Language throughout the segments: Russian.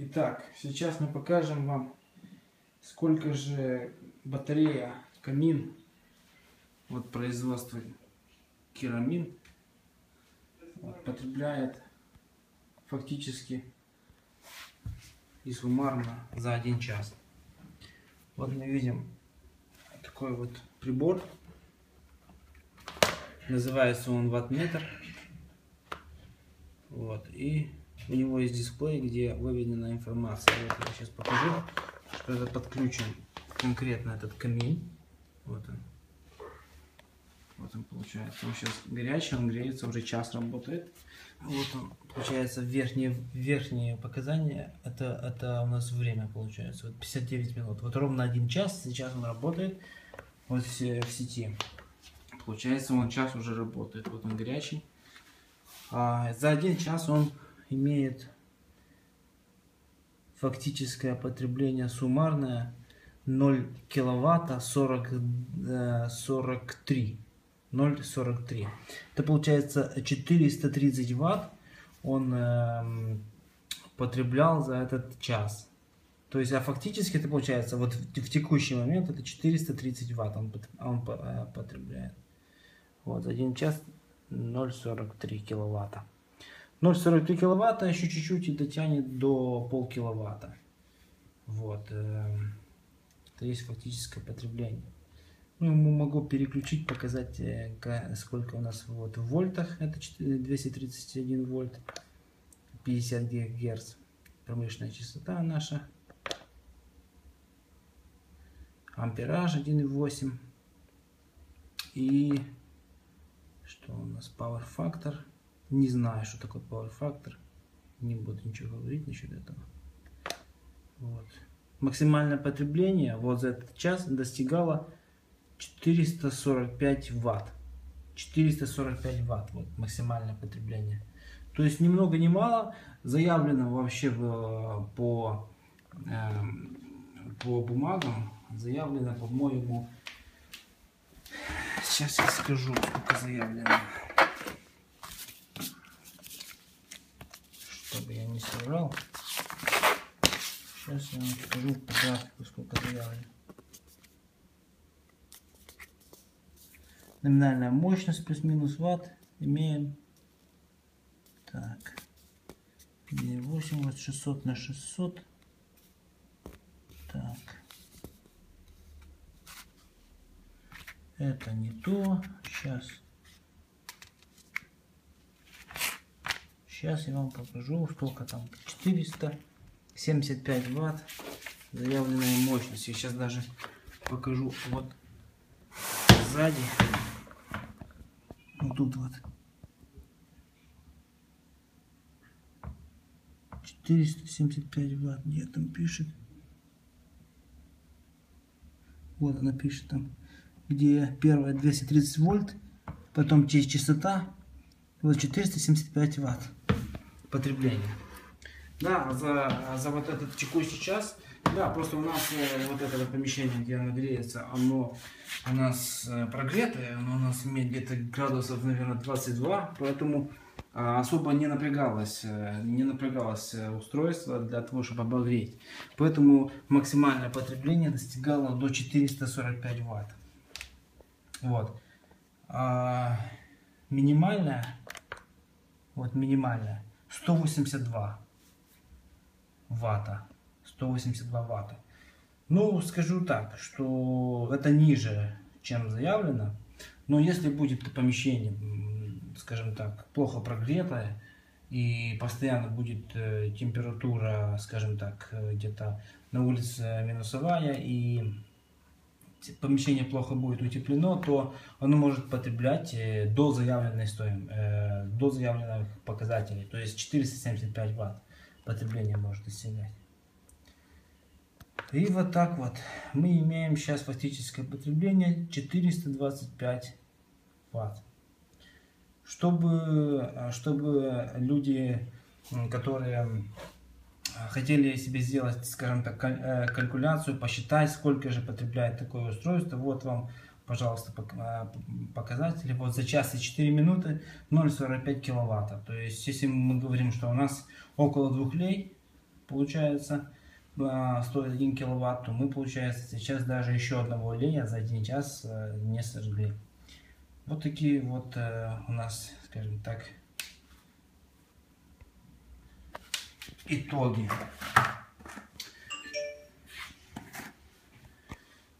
Итак, сейчас мы покажем вам, сколько же батарея Камин, вот производство Керамин, потребляет фактически и суммарно за 1 час. Вот мы видим такой вот прибор, называется он ваттметр. Вот, и у него есть дисплей, где выведена информация. Вот я сейчас покажу, что это подключен конкретно этот камин. Вот он. Вот он получается. Он сейчас горячий, он греется, уже час работает. Вот он, получается, верхние показания. Это у нас время получается. Вот 59 минут. Вот ровно 1 час. Сейчас он работает вот в сети. Получается, он час уже работает. Вот он горячий. За 1 час он имеет фактическое потребление суммарное 0 киловатта 0,43. Это получается 430 ватт он потреблял за этот час. То есть, фактически это получается, вот в текущий момент это 430 ватт он потребляет. Вот, 1 час 0,43 киловатта. 0,43 киловатта еще чуть-чуть и дотянет до полкиловатта. Вот. Это есть фактическое потребление. Ну, могу переключить, показать, сколько у нас вот в вольтах. Это 231 вольт, 50 гигагерц. Промышленная частота наша. Ампераж 1,8. И что у нас? Power factor. Не знаю, что такое power factor. Не буду ничего говорить насчет этого. Вот. Максимальное потребление вот за этот час достигало 445 ватт. 445 ватт. Вот максимальное потребление. То есть ни много ни мало. Заявлено вообще по бумагам. Заявлено, по-моему. Сейчас я скажу, сколько заявлено. Чтобы я не соврал. Сейчас я вам скажу по графику, сколько заявлено. Номинальная мощность плюс-минус ватт имеем. Так. 8 вот 600 на 600. Так. Это не то. Сейчас я вам покажу, сколько там. 475 ватт заявленная мощность. Я сейчас даже покажу вот сзади. Вот тут вот. 475 ватт. Где там пишет? Вот она пишет там. Где первая 230 вольт. Потом частота. Вот 475 ватт потребление. Да, за вот этот текущий час, да, просто у нас вот это помещение, где оно греется, оно у нас прогретое, оно у нас имеет где-то градусов, наверное, 22, поэтому особо не напрягалось устройство для того, чтобы обогреть. Поэтому максимальное потребление достигало до 445 ватт. Вот. Минимальная 182 ватта. 182 ватта. Ну, скажу так, что это ниже, чем заявлено. Но если будет помещение, скажем так, плохо прогретое, и постоянно будет температура, скажем так, где-то на улице минусовая, и помещение плохо будет утеплено, то оно может потреблять до заявленной стоимости, до заявленных показателей, то есть 475 ватт потребление может достигать. И вот так вот мы имеем сейчас фактическое потребление 425 ватт. Чтобы люди, которые хотели себе сделать, скажем так, калькуляцию, посчитать, сколько же потребляет такое устройство, вот вам, пожалуйста, показатели. Вот за час и 4 минуты 0,45 киловатта. То есть, если мы говорим, что у нас около 2 лей, получается, стоит 1 киловатт, то мы, получается, сейчас даже еще одного оленя за 1 час не сожгли. Вот такие вот у нас, скажем так, итоги.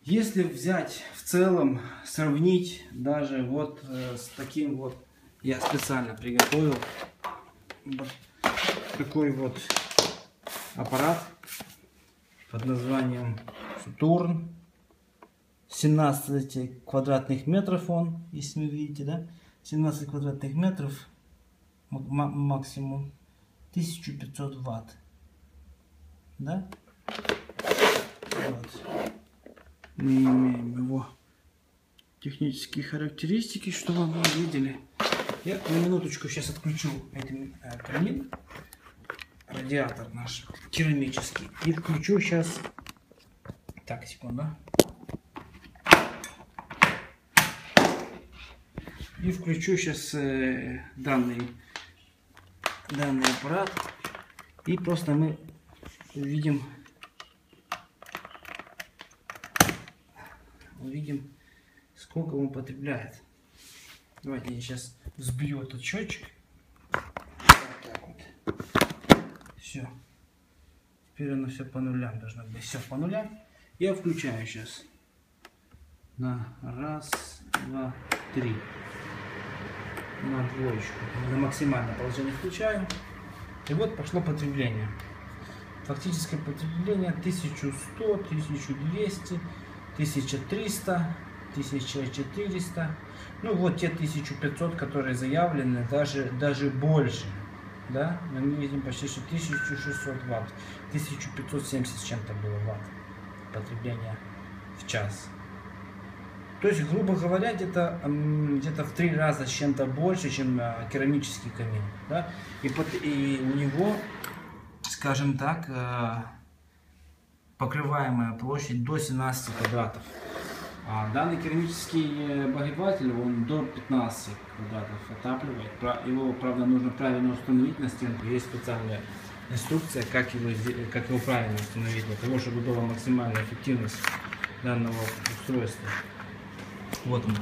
Если взять в целом, сравнить даже вот с таким вот, я специально приготовил вот такой вот аппарат под названием Saturn. 17 квадратных метров он, если вы видите, да? 17 квадратных метров максимум. 1500 ватт. Да? Вот. Мы имеем его технические характеристики, чтобы вы видели. Я на минуточку сейчас отключу камин, радиатор наш керамический, и включу сейчас. Так, секунду. И включу сейчас данный аппарат, и просто мы увидим, сколько он потребляет. Давайте я сейчас взбью этот счетчик. Вот так вот. Все. Теперь оно все по нулям должно быть. Все по нулям. Я включаю сейчас. На 1, 2, 3. На двоечку. На максимальное положение включаю. И вот пошло потребление. Фактическое потребление 1100, 1200, 1300, 1400. Ну вот те 1500, которые заявлены, даже больше. Да? Мы видим почти что 1600 ватт. 1570 с чем-то было ватт потребления в час. То есть, грубо говоря, где-то в 3 раза с чем-то больше, чем керамический камин. Да? И у него, скажем так, покрываемая площадь до 17 квадратов. А данный керамический обогреватель, он до 15 квадратов отапливает. Его, правда, нужно правильно установить на стенку. Есть специальная инструкция, как его правильно установить, для того, чтобы была максимальная эффективность данного устройства. Вот он,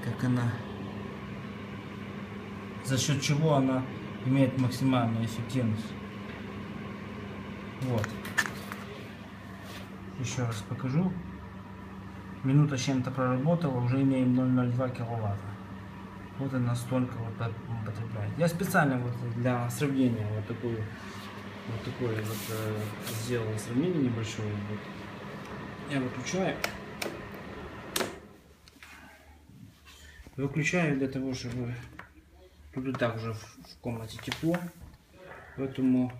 как она, за счет чего она имеет максимальную эффективность. Вот. Еще раз покажу. Минута с чем-то проработала, уже имеем 0,02 киловатта. Вот она столько вот потребляет. Я специально вот для сравнения вот такое сделал сравнение небольшое. Вот. Я выключаю для того, чтобы тут и так уже в комнате тепло, поэтому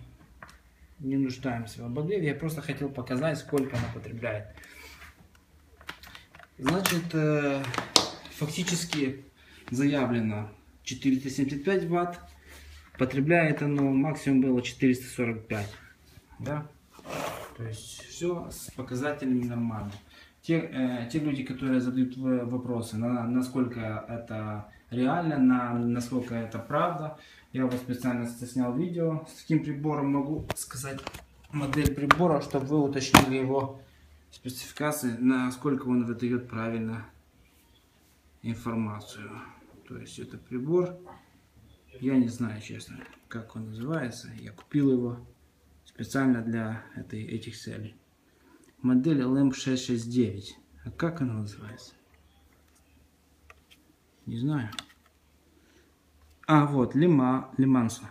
не нуждаемся в обогреве. Я просто хотел показать, сколько она потребляет. Значит, фактически заявлено 475 ватт, потребляет оно максимум было 445, да? То есть все с показателями нормально. Те люди, которые задают вопросы, насколько это реально, насколько это правда, я вот специально снял видео с таким прибором, могу сказать модель прибора, чтобы вы уточнили его спецификации, насколько он выдает правильно информацию. То есть это прибор, я не знаю, честно, как он называется, я купил его специально для этих целей. Модель LM669. А как она называется? Не знаю. А, вот, Лиманса.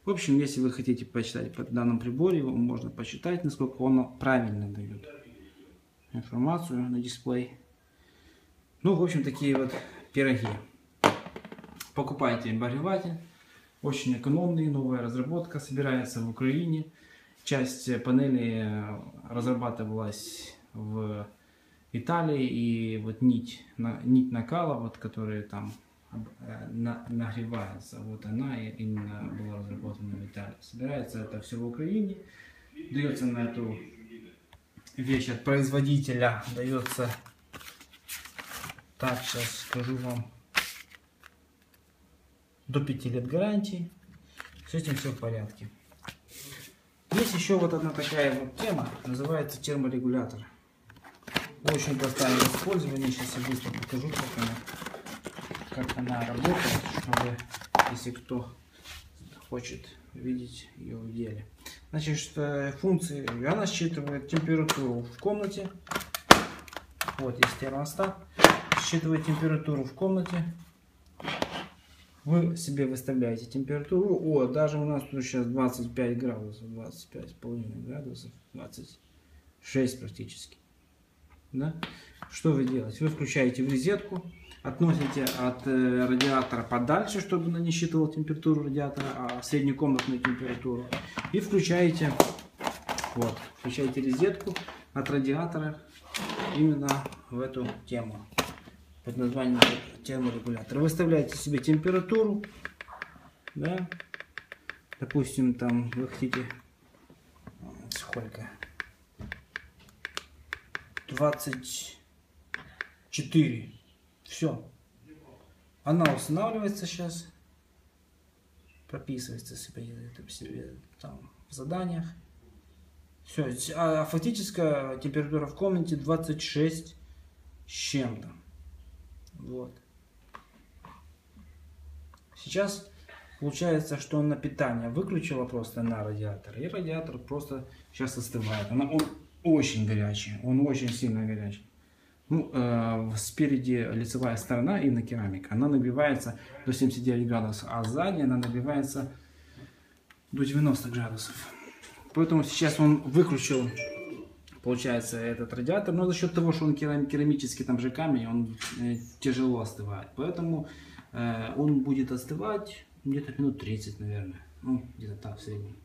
В общем, если вы хотите почитать по данному приборе, его можно почитать, насколько он правильно дает информацию на дисплей. Ну, в общем, такие вот пироги. Покупайте обогреватель. Очень экономный, новая разработка, собирается в Украине. Часть панелей разрабатывалась в Италии, и вот нить накала, вот, которая там нагревается, вот она именно была разработана в Италии. Собирается это все в Украине, дается на эту вещь от производителя, дается, так, сейчас скажу вам, до 5 лет гарантии. С этим все в порядке. Есть еще вот одна такая вот тема, называется терморегулятор. Очень простая в использовании. Сейчас я быстро покажу, как она работает, чтобы, если кто хочет видеть ее в деле. Значит, функции, она считывает температуру в комнате. Вот есть термостат, считывает температуру в комнате. Вы себе выставляете температуру. О, даже у нас тут сейчас 25 градусов, 25,5 градусов, 26 практически. Да? Что вы делаете? Вы включаете в розетку, относите от радиатора подальше, чтобы она не считывала температуру радиатора, а среднекомнатную температуру. И включаете, вот, включаете розетку от радиатора именно в эту тему. Под названием терморегулятор. Выставляете себе температуру, да, допустим, там вы хотите сколько? 24. Все. Она устанавливается сейчас, прописывается себе там в заданиях. Все. А фактическая температура в комнате 26 с чем-то. Вот. Сейчас получается, что он на питание выключила просто на радиатор, и радиатор просто сейчас остывает. Он очень горячий, он очень сильно горячий. Ну, спереди лицевая сторона и на керамика, она нагревается до 79 градусов, а сзади она нагревается до 90 градусов. Поэтому сейчас он выключил, получается, этот радиатор, но за счет того, что он керамический, там же камень, он тяжело остывает. Поэтому он будет остывать где-то минут 30, наверное. Ну, где-то так в среднем.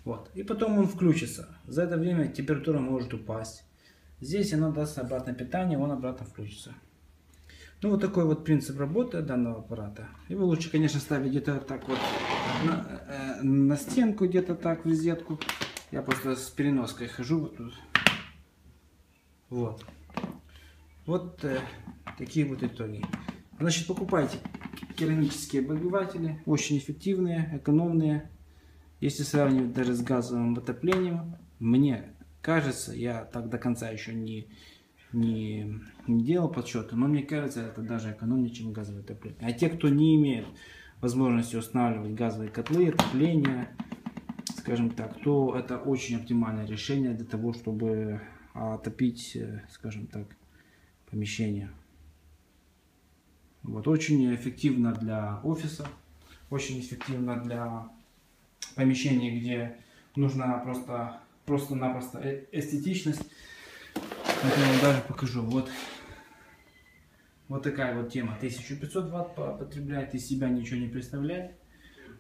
Вот. И потом он включится. За это время температура может упасть. Здесь она даст обратное питание, он обратно включится. Ну, вот такой вот принцип работы данного аппарата. Его лучше, конечно, ставить где-то так вот на стенку, где-то так в розетку. Я просто с переноской хожу вот тут. Вот. Вот такие вот итоги. Значит, покупайте керамические обогреватели. Очень эффективные, экономные. Если сравнивать даже с газовым отоплением, мне кажется, я так до конца еще не делал подсчеты, но мне кажется, это даже экономнее, чем газовое отопление. А те, кто не имеет возможности устанавливать газовые котлы, отопление, скажем так, то это очень оптимальное решение для того, чтобы отопить, скажем так, помещение. Вот, очень эффективно для офиса, очень эффективно для помещений, где нужна просто-напросто эстетичность. Это я вам даже покажу. Вот такая вот тема. 1500 Вт потребляет, из себя ничего не представляет.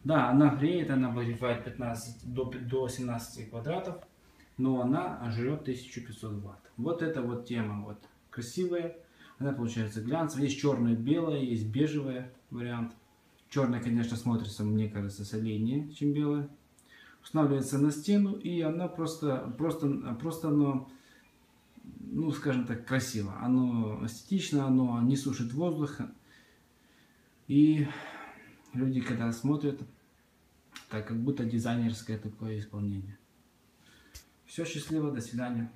Да, она греет, она обогревает 15 до 17 квадратов, но она жрет 1500 Вт. Вот эта вот тема вот красивая. Она получается глянцевая. Есть черная, белая, есть бежевый вариант. Черная, конечно, смотрится, мне кажется, солиднее, чем белая. Устанавливается на стену, и она просто ну, скажем так, красиво. Оно эстетично, оно не сушит воздух. И люди, когда смотрят, так как будто дизайнерское такое исполнение. Все, счастливо, до свидания.